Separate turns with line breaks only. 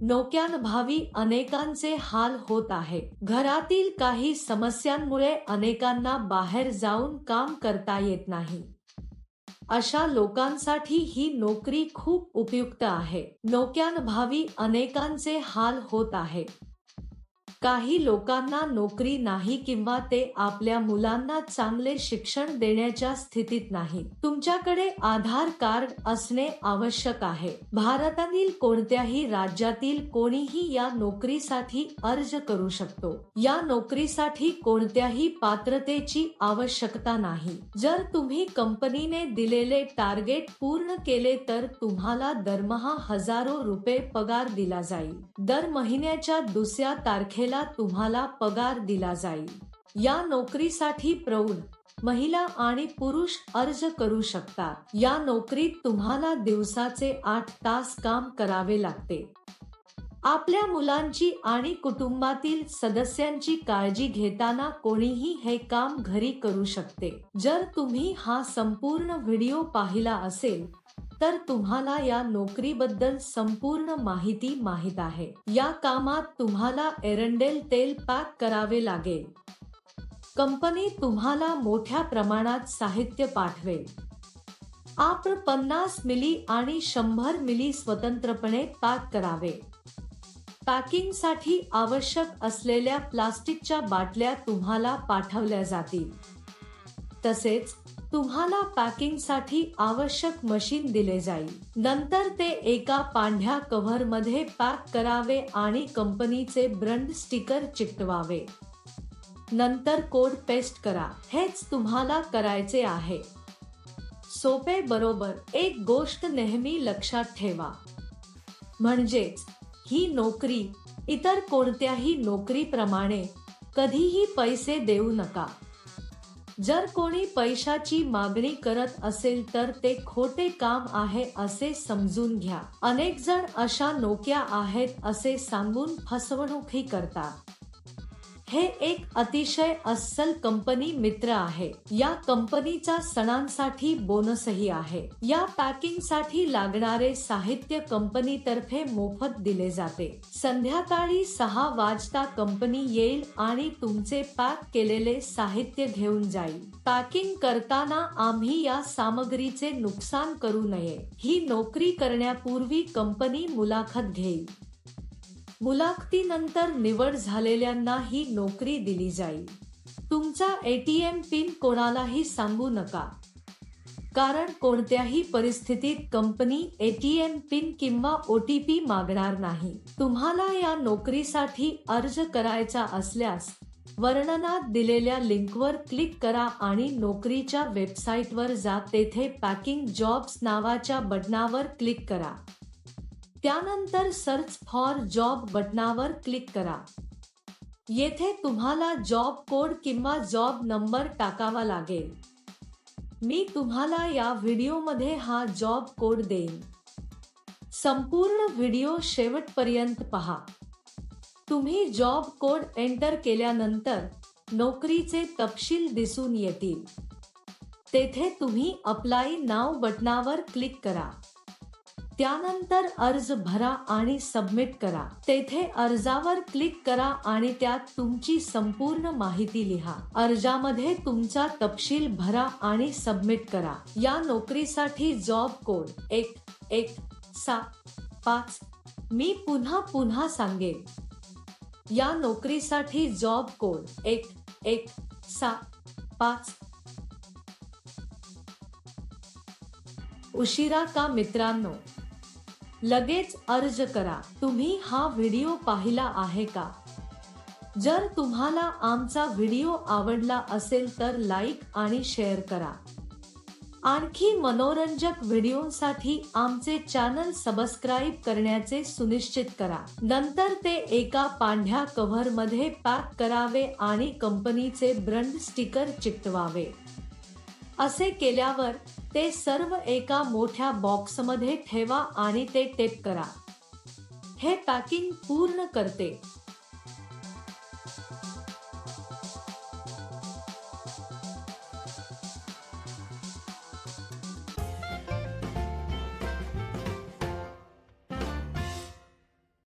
नोकऱ्यांभावी अनेकांचे हाल होत आहे। घरातील काही समस्यांमुळे अनेकांना बाहेर जाऊन काम करता येत नाही। अशा लोकांसाठी ही नोकरी खूप उपयुक्त आहे। नोकऱ्यांभावी अनेकांचे हाल होत आहे। काही लोकांना नोकरी नाही किंवा ते आपल्या मुलांना चांगले शिक्षण देण्याच्या स्थितीत नाही। तुमच्याकडे आधार कार्ड असणे आवश्यक आहे। भारतातील कोणत्याही राज्यातील कोणीही या नोकरीसाठी अर्ज करू शकतो। या नोकरीसाठी कोणत्याही पात्रतेची आवश्यकता नाही। जर तुम्ही कंपनीने दिलेले टार्गेट पूर्ण केले तर तुम्हाला दरमहा हजारो रुपये पगार दिला जाईल। दर महिन्याच्या दुसऱ्या तारखेला तुम्हाला पगार दिला जाईल। या नोकरीसाठी प्रौढ, महिला आणि पुरुष अर्ज करू शकतात। या नोकरीत तुम्हाला दिवसाचे 8 तास काम करावे लागते। आपल्या मुलांची आणि कुटुंबातील सदस्यांची काळजी घेताना कोणीही हे काम घरी करू शकते। जर तुम्ही हा संपूर्ण व्हिडिओ पाहिला असेल तर तुम्हाला या नोकरीबद्दल संपूर्ण माहिती माहित आहे। या कामात तुम्हाला एरंडेल तेल पॅक करावे लागेल। कंपनी तुम्हाला मोठ्या प्रमाणात साहित्य पाठवेल। आपण 50 मिली आणि 100 मिली स्वतंत्रपणे पॅक करावे। पॅकिंगसाठी आवश्यक असलेल्या प्लास्टिकच्या बाटल्या तुम्हाला पाठवल्या जातील। तसेच तुम्हाला पॅकिंगसाठी आवश्यक मशीन दिले जाईल। नंतर ते एका पांढऱ्या कव्हरमध्ये पॅक करावे आणि कंपनीचे ब्रँड स्टिकर चिकटवावे। नंतर कोड पेस्ट करा। हेच तुम्हाला करायचे आहे। सोपे बरोबर? एक गोष्ट नेहमी लक्षात ठेवा, म्हणजेच ही नोकरी इतर कोणत्याही नोकरीप्रमाणे कधीही पैसे देऊ नका। जर कोणी पैशाची मागणी करत असेल तर ते खोटे काम आहे असे समजून घ्या। अनेक जण अशा नोकऱ्या आहेत असे सांगून फसवणूकही करतात। हे एक अतिशय अस्सल कंपनी मित्र आहे। या कंपनीचा सणांसाठी बोनसही आहे। या पॅकिंगसाठी लागणारे साहित्य कंपनीतर्फे मोफत दिले जाते। संध्याकाळी 6 वाजता कंपनी येईल आणि तुमचे पॅक केलेले साहित्य घेऊन जाईल। पॅकिंग करताना आम्ही या सामग्रीचे नुकसान करू नये। ही नोकरी करण्यापूर्वी कंपनी मुलाखत घेईल। मुलाखतीनंतर निवड झालेल्यांना ही नोकरी दिली जाईल। तुमचा एटीएम पिन कोणालाही सांगू नका, कारण कोणत्याही परिस्थितीत कंपनी एटीएम पिन किंवा OTP मागणार नाही। तुम्हाला या नोकरीसाठी अर्ज करायचा असल्यास वर्णनात दिलेल्या लिंकवर क्लिक करा आणि नोकरीच्या वेबसाईटवर जा। तेथे पॅकिंग जॉब्स नावाच्या बटणावर क्लिक करा। त्यानंतर सर्च फॉर जॉब बटणावर क्लिक करा। येथे तुम्हाला जॉब कोड किंवा जॉब नंबर टाकावा लागेल। मी तुम्हाला या व्हिडिओमध्ये हा जॉब कोड देईन। संपूर्ण व्हिडिओ शेवटपर्यंत पहा। तुम्ही जॉब कोड एंटर केल्यानंतर नोकरीचे तपशील दिसून येतील। तेथे तुम्ही अप्लाय नाव बटणावर क्लिक करा। त्यानंतर अर्ज भरा आणि सबमिट करा। तेथे अर्जावर क्लिक करा आणि त्यात तुमची संपूर्ण माहिती लिहा। अर्जामध्ये तुमचा तपशील भरा आणि सबमिट करा। या नोकरीसाठी जॉब कोड 1175। मी पुन्हा सांगेन। या नोकरीसाठी जॉब कोड 1175। उशिरा का मित्रांनो? लगेच अर्ज करा। तुम्ही हा व्हिडिओ पाहिला आहे का? जर तुम्हाला आमचा व्हिडिओ आवडला असेल तर लाईक आणि शेअर करा। आणखी मनोरंजक व्हिडिओसाठी आमचे चॅनल सबस्क्राईब करण्याचे सुनिश्चित करा। नंतर ते एका पांढऱ्या कव्हरमध्ये पॅक करावे आणि कंपनीचे ब्रँड स्टिकर चिकटवावे। असे केल्यावर ते सर्व एका मोठ्या बॉक्समध्ये ठेवा आणि ते टेप करा। हे पॅकिंग पूर्ण करते।